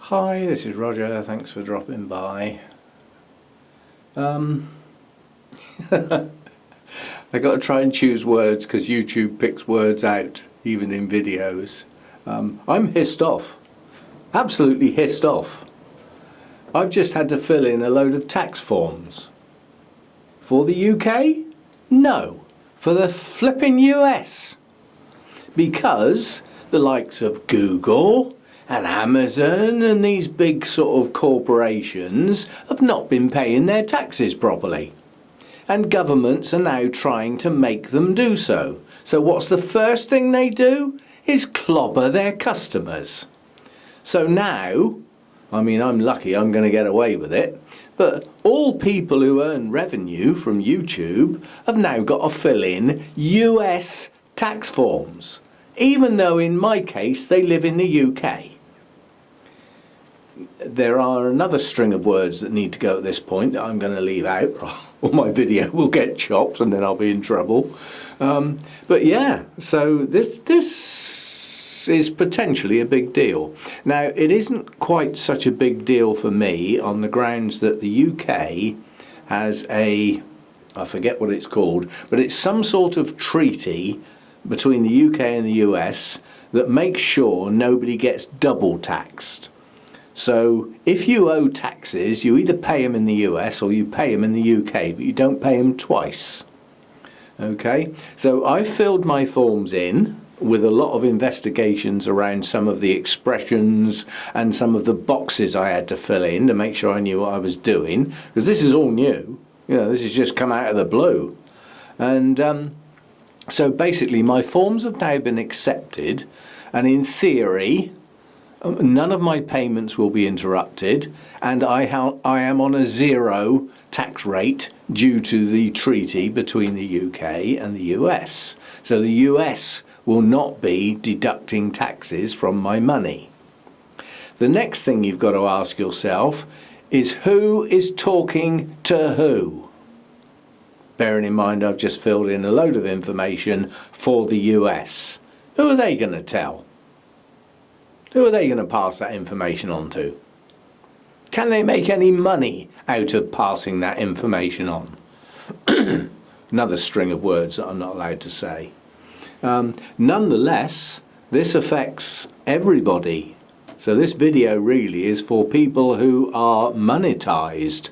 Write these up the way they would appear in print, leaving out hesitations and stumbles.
Hi, this is Roger. Thanks for dropping by. I got to try and choose words because YouTube picks words out even in videos. I'm hissed off. Absolutely hissed off. I've just had to fill in a load of tax forms. For the UK? No. For the flipping US. Because the likes of Google and Amazon and these big sort of corporations have not been paying their taxes properly. And governments are now trying to make them do so. So what's the first thing they do? Is clobber their customers. So now, I mean, I'm lucky I'm going to get away with it, but all people who earn revenue from YouTube have now got to fill in US tax forms, even though in my case they live in the UK. There are another string of words that need to go at this point that I'm going to leave out, or my video will get chopped and then I'll be in trouble. But yeah, so this is potentially a big deal. Now, it isn't quite such a big deal for me on the grounds that the UK has I forget what it's called, but it's some sort of treaty between the UK and the US that makes sure nobody gets double taxed. So if you owe taxes, you either pay them in the US or you pay them in the UK, but you don't pay them twice. Okay, so I filled my forms in with a lot of investigations around some of the expressions and some of the boxes I had to fill in to make sure I knew what I was doing, because this is all new. You know, this has just come out of the blue. And so basically my forms have now been accepted, and in theory none of my payments will be interrupted, and I am on a zero tax rate due to the treaty between the UK and the US. So the US will not be deducting taxes from my money. The next thing you've got to ask yourself is who is talking to who? Bearing in mind I've just filled in a load of information for the US. Who are they going to tell? Who are they going to pass that information on to? Can they make any money out of passing that information on? Another string of words that I'm not allowed to say. Nonetheless, this affects everybody. So this video really is for people who are monetized,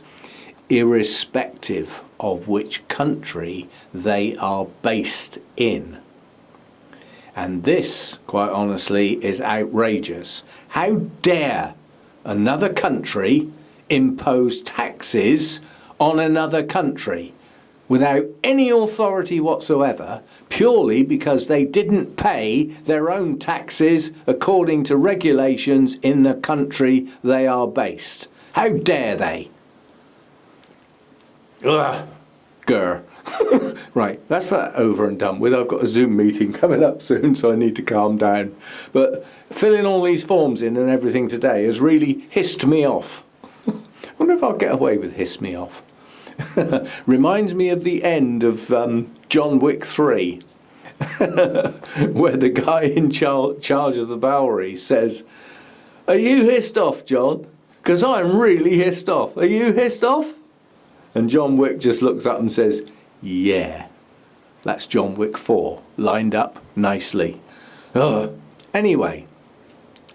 irrespective of which country they are based in. And this, quite honestly, is outrageous. How dare another country impose taxes on another country without any authority whatsoever, purely because they didn't pay their own taxes according to regulations in the country they are based? How dare they? Ugh. Grr. Right, that's that over and done with. I've got a Zoom meeting coming up soon, so I need to calm down. But filling all these forms in and everything today has really hissed me off. I wonder if I'll get away with hiss me off. Reminds me of the end of John Wick 3, where the guy in charge of the Bowery says, "Are you hissed off, John? Because I'm really hissed off. Are you hissed off?" And John Wick just looks up and says, "Yeah." That's John Wick 4, lined up nicely. Ugh. Anyway,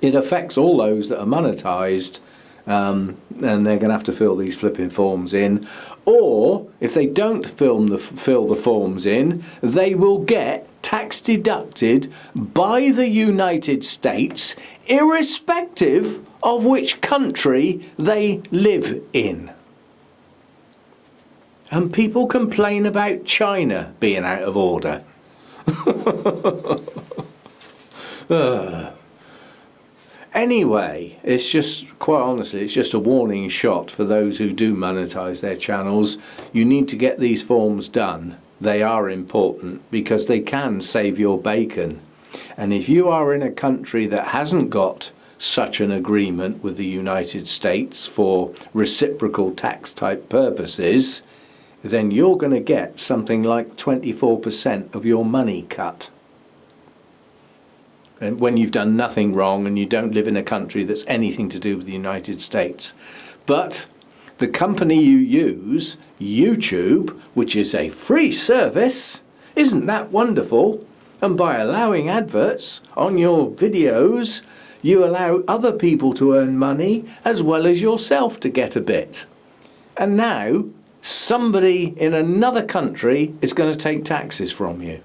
it affects all those that are monetized, and they're going to have to fill these flipping forms in. Or, if they don't fill the forms in, they will get tax deducted by the United States, irrespective of which country they live in. And people complain about China being out of order. Anyway, it's just, quite honestly, it's just a warning shot for those who do monetize their channels. You need to get these forms done. They are important because they can save your bacon. And if you are in a country that hasn't got such an agreement with the United States for reciprocal tax type purposes, then you're going to get something like 24% of your money cut. and when you've done nothing wrong and you don't live in a country that's anything to do with the United States. But the company you use, YouTube, which is a free service, isn't that wonderful? And by allowing adverts on your videos, you allow other people to earn money as well as yourself to get a bit. And now somebody in another country is going to take taxes from you.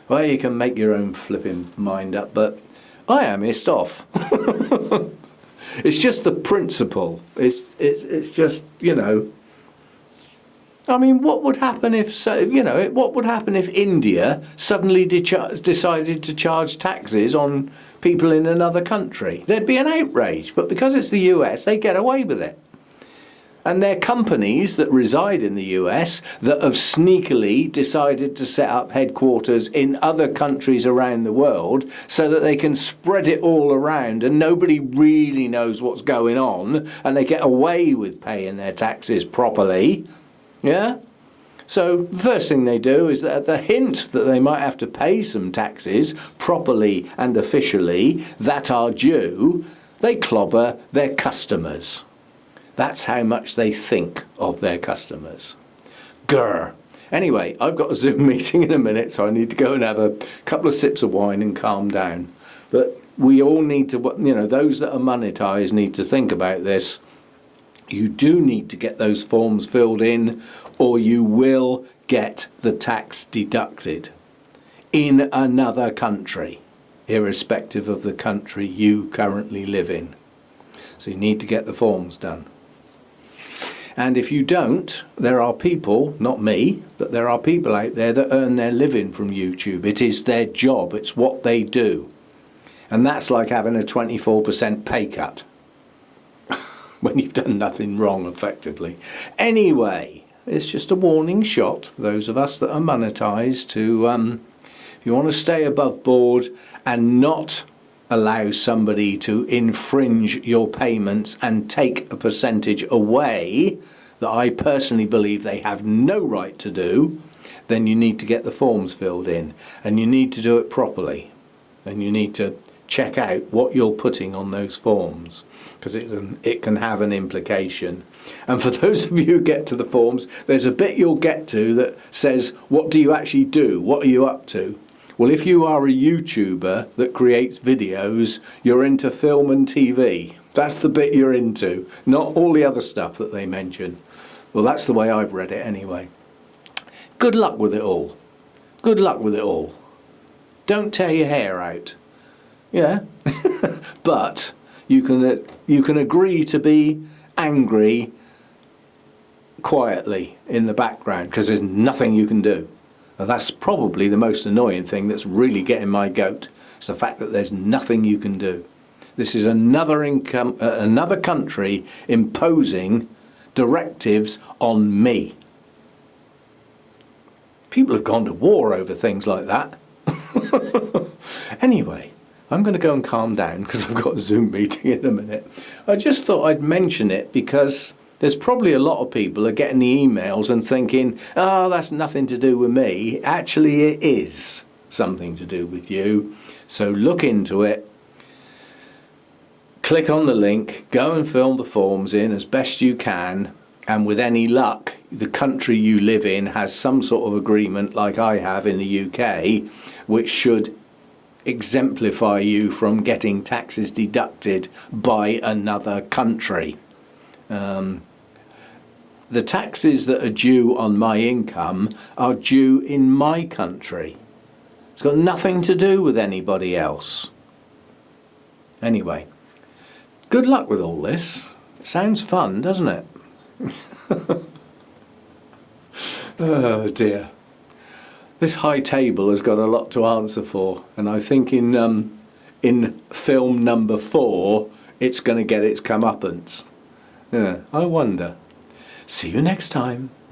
Well, you can make your own flipping mind up, but I am hissed off. It's just the principle. It's just, you know. I mean, what would happen if, what would happen if India suddenly decided to charge taxes on people in another country? There'd be an outrage, but because it's the US, they get away with it. And they're companies that reside in the US that have sneakily decided to set up headquarters in other countries around the world so that they can spread it all around and nobody really knows what's going on and they get away with paying their taxes properly. Yeah? So the first thing they do is that at the hint that they might have to pay some taxes properly and officially that are due, they clobber their customers. That's how much they think of their customers. Grr. Anyway, I've got a Zoom meeting in a minute, so I need to go and have a couple of sips of wine and calm down. But we all need to, those that are monetized need to think about this. You do need to get those forms filled in, or you will get the tax deducted in another country, irrespective of the country you currently live in. So you need to get the forms done. And if you don't, there are people, not me, but there are people out there that earn their living from YouTube. It is their job. It's what they do. And that's like having a 24% pay cut when you've done nothing wrong, effectively. Anyway, it's just a warning shot for those of us that are monetized to, if you want to stay above board and not allow somebody to infringe your payments and take a percentage away that I personally believe they have no right to do, then you need to get the forms filled in and you need to do it properly and you need to check out what you're putting on those forms because it can have an implication. And for those of you who get to the forms, there's a bit you'll get to that says, what do you actually do? What are you up to? Well, if you are a YouTuber that creates videos, you're into film and TV. That's the bit you're into, not all the other stuff that they mention. Well, that's the way I've read it anyway. Good luck with it all. Good luck with it all. Don't tear your hair out. Yeah? But you can agree to be angry quietly in the background because there's nothing you can do. Now, that's probably the most annoying thing that's really getting my goat. It's the fact that there's nothing you can do. This is another country imposing directives on me. People have gone to war over things like that. Anyway, I'm going to go and calm down because I've got a Zoom meeting in a minute. I just thought I'd mention it because there's probably a lot of people are getting the emails and thinking, oh, that's nothing to do with me. Actually, it is something to do with you. So look into it. Click on the link, go and fill the forms in as best you can. And with any luck, the country you live in has some sort of agreement like I have in the UK, which should exemplify you from getting taxes deducted by another country. The taxes that are due on my income are due in my country. It's got nothing to do with anybody else. Anyway, good luck with all this. It sounds fun, doesn't it? Oh dear. This high table has got a lot to answer for, and I think in film number 4 it's going to get its comeuppance. Yeah, I wonder. See you next time.